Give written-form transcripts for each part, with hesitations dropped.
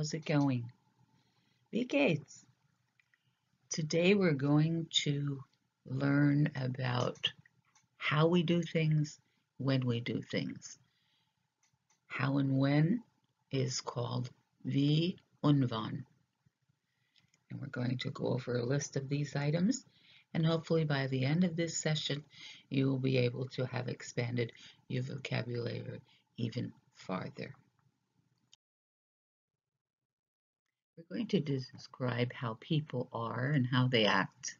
how's it going? Wie geht's? Today we're going to learn about how we do things, when we do things. How and when is called wie und wann. And we're going to go over a list of these items, and hopefully by the end of this session you will be able to have expanded your vocabulary even farther. We're going to describe how people are and how they act.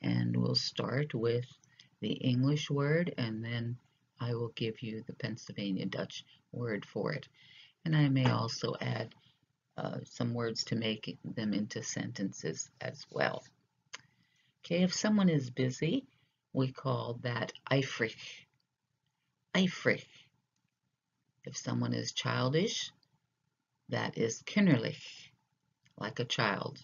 And we'll start with the English word, and then I will give you the Pennsylvania Dutch word for it. And I may also add some words to make them into sentences as well. Okay, if someone is busy, we call that eifrig. Eifrig. If someone is childish, that is kinderlich, like a child.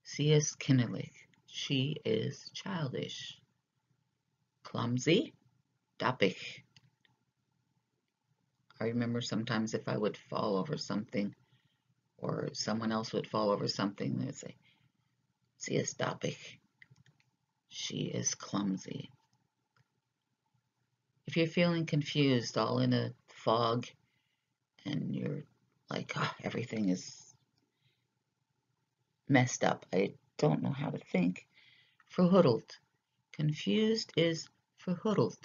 Sie ist kinderlich. She is childish. Clumsy, dappig. I remember sometimes if I would fall over something or someone else would fall over something, they'd say, sie ist dappig. She is clumsy. If you're feeling confused, all in a fog, and you're like, oh, everything is messed up, I don't know how to think, verhuddeld. Confused is verhuddeld.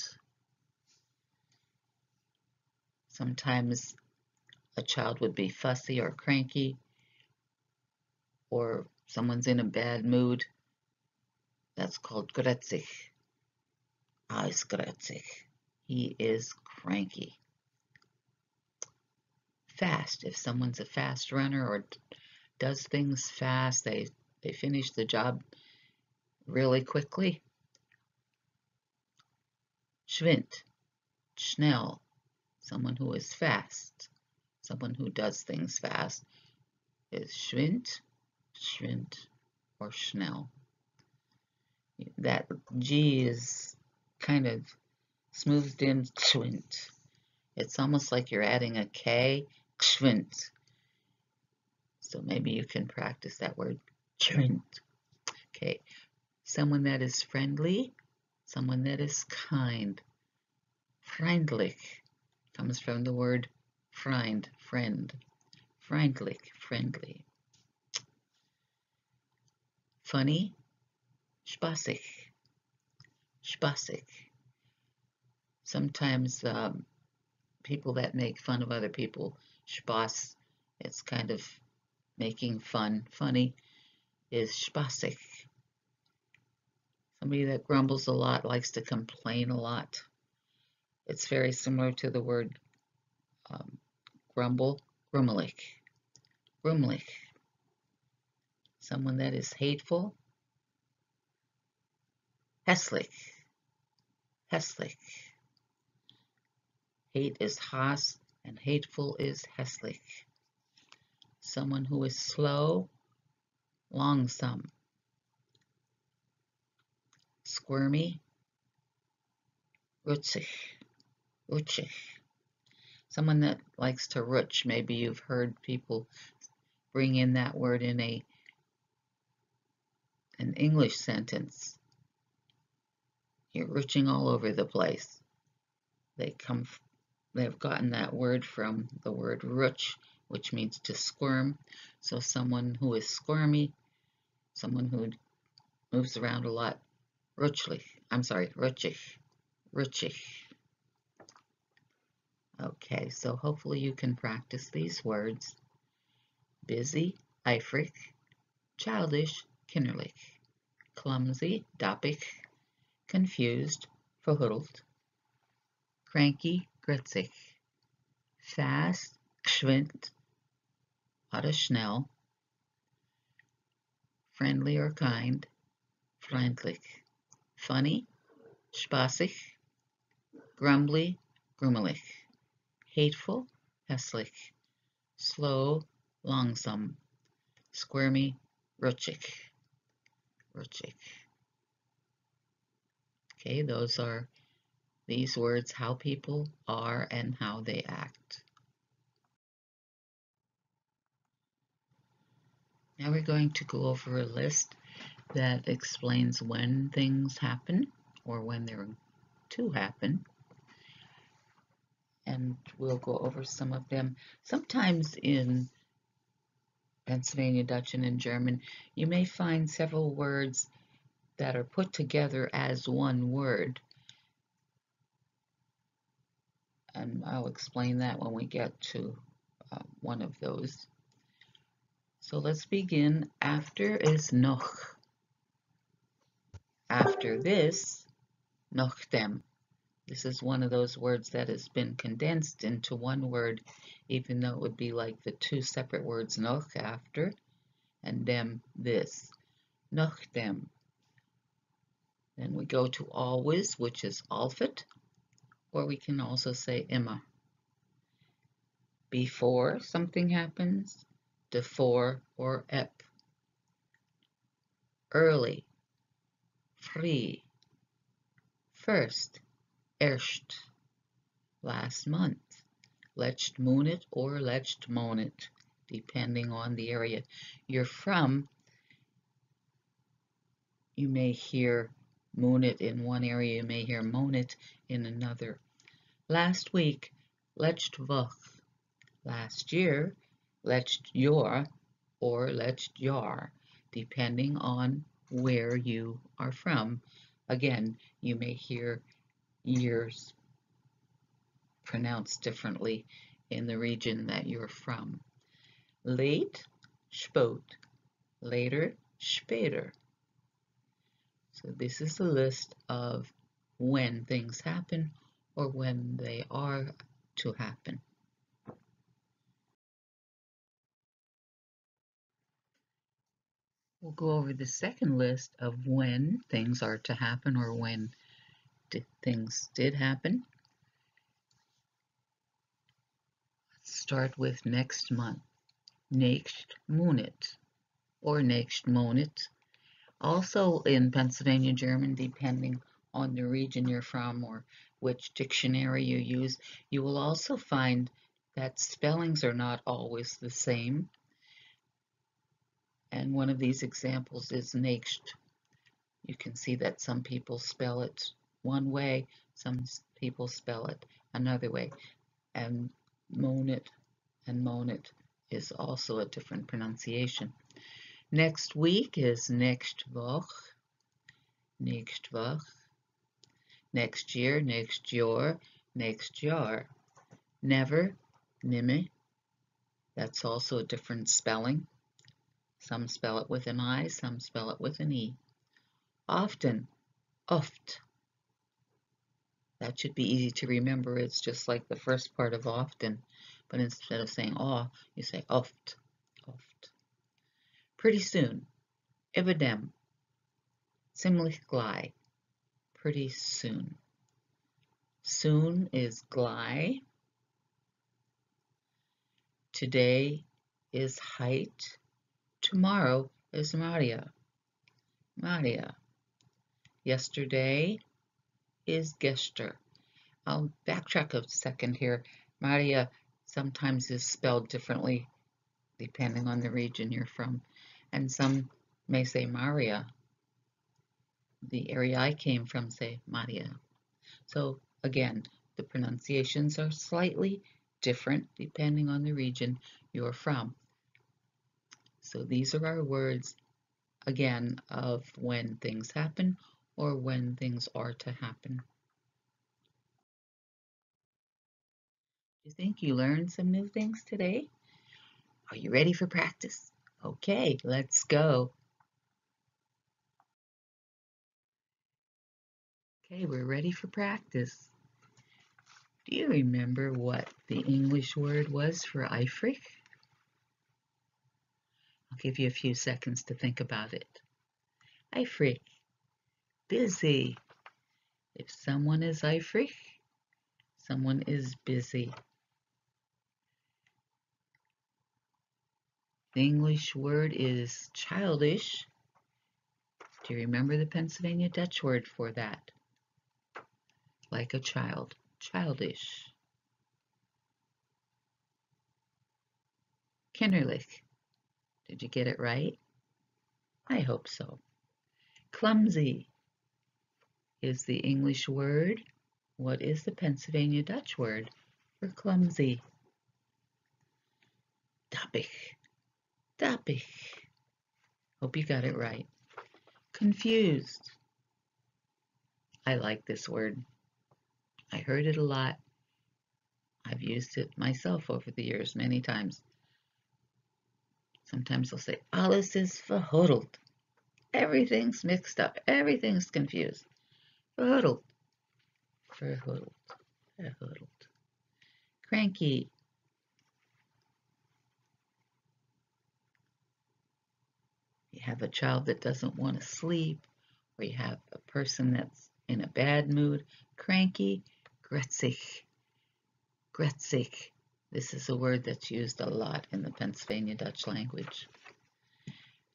Sometimes a child would be fussy or cranky, or someone's in a bad mood. That's called gretzig. Ah, is gretzig. He is cranky. Fast. If someone's a fast runner or does things fast, they finish the job really quickly. Schwind. Schnell. Someone who is fast. Someone who does things fast is schwind, schwind, or schnell. That G is kind of smoothed in, schwind. It's almost like you're adding a K, schwind. So maybe you can practice that word, schwind. Okay, someone that is friendly, someone that is kind. Freundlich comes from the word friend, friend. Freundlich, friendly. Funny, spaßig, spaßig. Sometimes people that make fun of other people, spaß, it's kind of making fun. Funny is spaßig. Somebody that grumbles a lot, likes to complain a lot. It's very similar to the word grumble, grummelig. Grummelig. Someone that is hateful, hässlich. Hässlich. Hate is Hass, and hateful is hässlich. Someone who is slow, langsam. Squirmy, rutschig. Rutschig. Someone that likes to rutsch. Maybe you've heard people bring in that word in an English sentence. You're rutsching all over the place. They've gotten that word from the word rutsch, which means to squirm. So someone who is squirmy, someone who moves around a lot, rutschig. Rutschig. Rutschig. Okay, so hopefully you can practice these words. Busy, eifrig. Childish, kinderlich. Clumsy, dappig. Confused, verhuddelt. Cranky, gretzig. Fast, geschwind, oder schnell. Friendly or kind, freundlich. Funny, spaßig. Grumbly, grummelig. Hateful, hässlich. Slow, langsam. Squirmy, rutschig. Rutschig. Okay, those are these words, how people are and how they act. Now we're going to go over a list that explains when things happen or when they're to happen. And we'll go over some of them. Sometimes in Pennsylvania Dutch and in German, you may find several words that are put together as one word. And I'll explain that when we get to one of those. So let's begin. After is noch. After this, nachdem. This is one of those words that has been condensed into one word, even though it would be like the two separate words noch, after, and dem, this. Nachdem. Then we go to always, which is alfet, or we can also say immer. Before something happens, before or ep. Early, free. First, erst. Last month, letzten Monat or letzten Monat, depending on the area you're from. You may hear Monat in one area, you may hear Monat in another. Last week, letzte Woche. Last year, letztes Jahr or letztes Jahr, depending on where you are from. Again, you may hear years pronounced differently in the region that you're from. Late, spät. Later, später. So this is a list of when things happen or when they are to happen. We'll go over the second list of when things are to happen or when things did happen. Let's start with next month. Nächst Monat or nächst Monat. Also in Pennsylvania German, depending on the region you're from or which dictionary you use, you will also find that spellings are not always the same. And one of these examples is nächst. You can see that some people spell it one way, some people spell it another way. And Monat is also a different pronunciation. Next week is nächste Woche, nächste Woche. Next year, next Jahr, next Jahr. Never, nimmer. That's also a different spelling. Some spell it with an I, some spell it with an E. Often, oft. That should be easy to remember. It's just like the first part of often, but instead of saying oh, you say oft, oft. Pretty soon, evidem. Ziemlich gleich. Pretty soon. Soon is gleich. Today is height. Tomorrow is Maria. Maria. Yesterday is gester. I'll backtrack a second here. Maria sometimes is spelled differently depending on the region you're from. And some may say Maria. The area I came from say Maria. So again, the pronunciations are slightly different depending on the region you're from. So these are our words, again, of when things happen or when things are to happen. Do you think you learned some new things today? Are you ready for practice? Okay, let's go. Okay, we're ready for practice. Do you remember what the English word was for eifrig? I'll give you a few seconds to think about it. Eifrig, busy. If someone is eifrig, someone is busy. The English word is childish. Do you remember the Pennsylvania Dutch word for that? Like a child, childish. Kinderlich, Did you get it right? I hope so. Clumsy is the English word. What is the Pennsylvania Dutch word for clumsy? Dappig. Dappig. Hope you got it right. Confused. I like this word. I heard it a lot. I've used it myself over the years many times. Sometimes I'll say, alles is verhuddeld. Everything's mixed up. Everything's confused. Verhuddeld. Verhuddeld. Verhuddeld. Cranky. You have a child that doesn't want to sleep, or you have a person that's in a bad mood. Cranky. Gretzig. Gretzig. This is a word that's used a lot in the Pennsylvania Dutch language.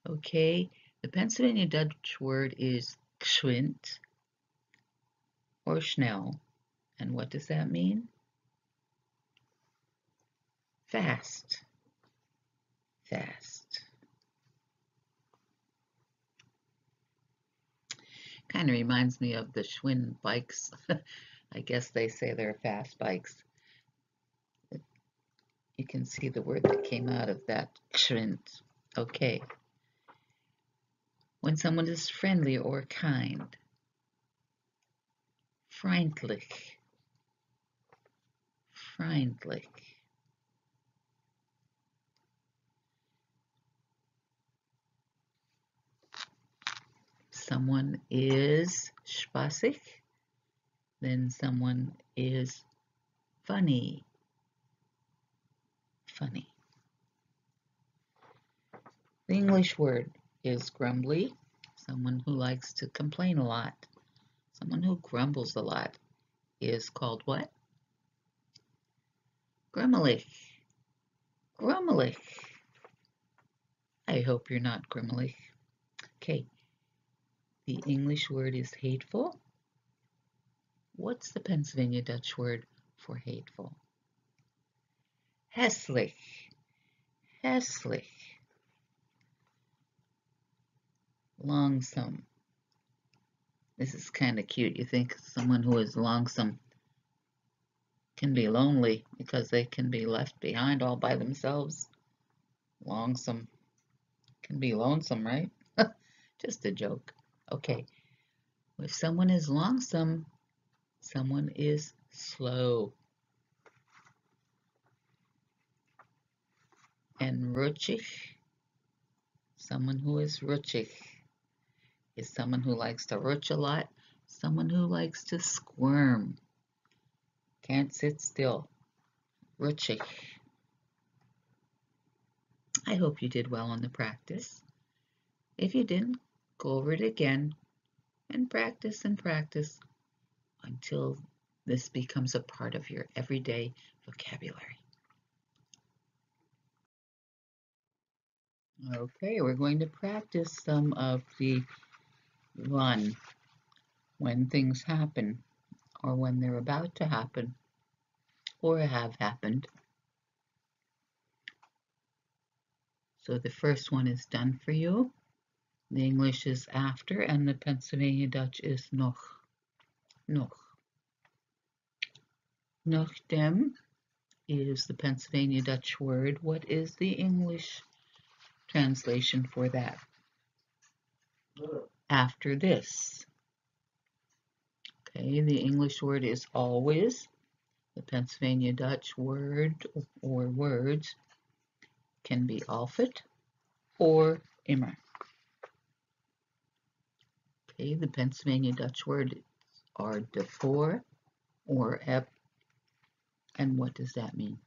Okay, the Pennsylvania Dutch word is geschwind or schnell. And what does that mean? Fast. Fast. Kind of reminds me of the Schwinn bikes. I guess they say they're fast bikes. You can see the word that came out of that, geschwind. Okay. When someone is friendly or kind. Freundlich. Freundlich. Someone is spaßig, then someone is funny. Funny. The English word is grumbly, someone who likes to complain a lot. Someone who grumbles a lot is called what? Grummelig. Grummelig. I hope you're not grummelig. Okay. The English word is hateful. What's the Pennsylvania Dutch word for hateful? Hässlich. Hässlich. Longsome. This is kind of cute. You think someone who is longsome can be lonely because they can be left behind all by themselves. Longsome can be lonesome, right? Just a joke. Okay. If someone is longsome, someone is slow. And rutschig, someone who is rutschig, is someone who likes to rutsch a lot, someone who likes to squirm. Can't sit still. Rutschig. I hope you did well on the practice. If you didn't, go over it again and practice until this becomes a part of your everyday vocabulary. Okay, we're going to practice some of the wann, when things happen, or when they're about to happen, or have happened. So the first one is done for you. The English is after, and the Pennsylvania Dutch is noch. Noch. Nachdem is the Pennsylvania Dutch word. What is the English translation for that? After this. Okay, the English word is always. The Pennsylvania Dutch word or words can be altijd or immer. Okay, the Pennsylvania Dutch words are before or eb. And what does that mean?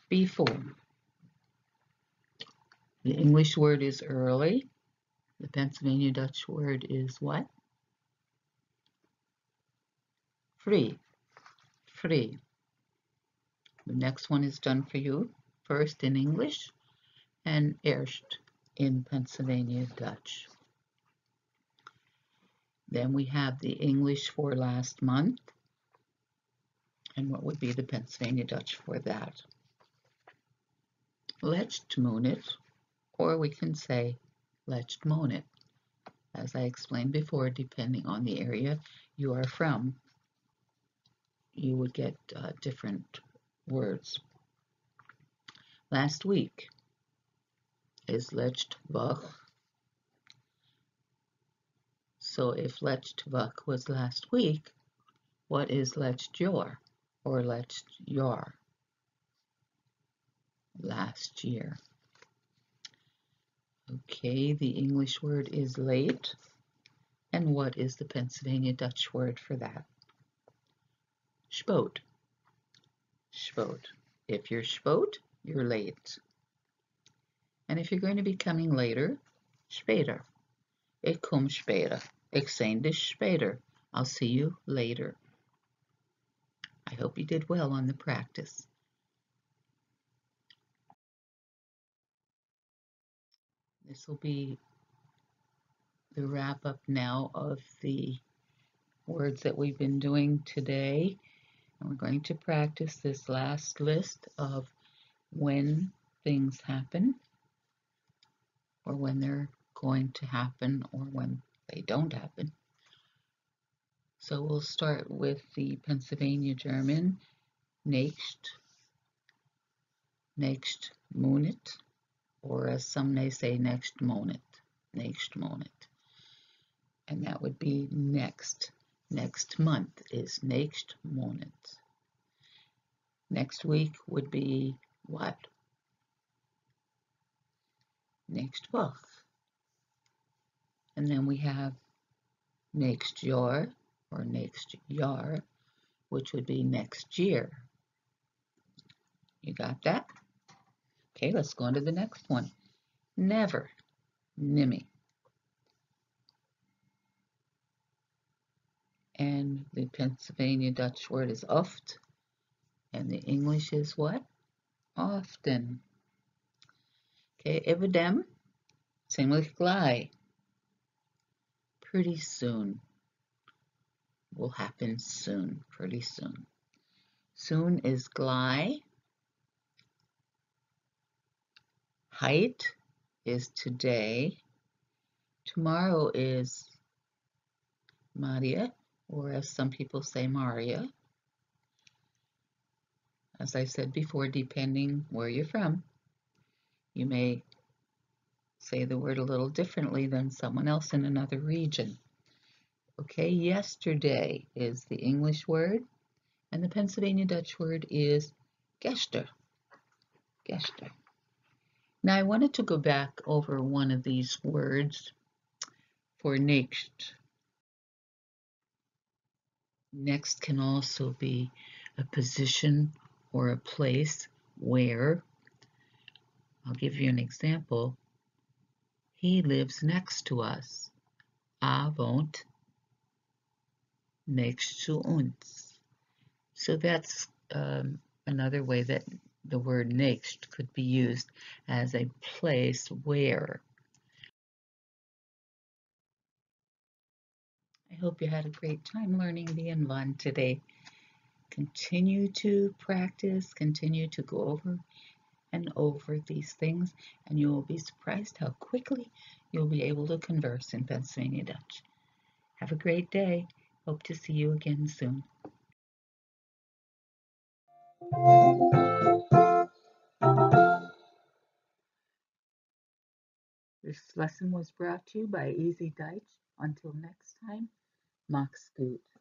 Before. The English word is early. The Pennsylvania Dutch word is what? Free. Free. The next one is done for you. First in English and eerst in Pennsylvania Dutch. Then we have the English for last month. And what would be the Pennsylvania Dutch for that? Lechtmonet, or we can say Lechtmonet. As I explained before, depending on the area you are from, you would get different words. Last week is Lechtwoch. So if Lechtwoch was last week, what is Lechtjahr or Lechtjahr? Last year. Okay, the English word is late. And what is the Pennsylvania Dutch word for that? Spoot. Spoot. If you're spoot, you're late. And if you're going to be coming later, speter. Ik kom speter. Ik zijn dus speter. I'll see you later. I hope you did well on the practice. This will be the wrap up now of the words that we've been doing today. And we're going to practice this last list of when things happen, or when they're going to happen, or when they don't happen. So we'll start with the Pennsylvania German, nächst Monat, or as some may say, next Monat. And that would be next. Next month is nächst Monat. Next week would be what? Next Woche. And then we have next Jahr, or next Jahr, which would be next year. You got that? Okay, let's go on to the next one. Never, nimmy. And the Pennsylvania Dutch word is oft, and the English is what? Often. Okay, evidem, ziemlich gleich. Pretty soon. Will happen soon, pretty soon. Soon is gleich. Height is today. Tomorrow is Maria, or as some people say, Maria. As I said before, depending where you're from, you may say the word a little differently than someone else in another region. Okay, yesterday is the English word, and the Pennsylvania Dutch word is gestern. Gestern. Now I wanted to go back over one of these words for next. Next can also be a position or a place where. I'll give you an example. He lives next to us. Wohnt next zu uns. So that's another way that the word next could be used as a place where. I hope you had a great time learning the Invan today. Continue to practice, continue to go over and over these things, and you will be surprised how quickly you'll be able to converse in Pennsylvania Dutch. Have a great day. Hope to see you again soon. This lesson was brought to you by Easy Deitsch. Until next time, mach's gut.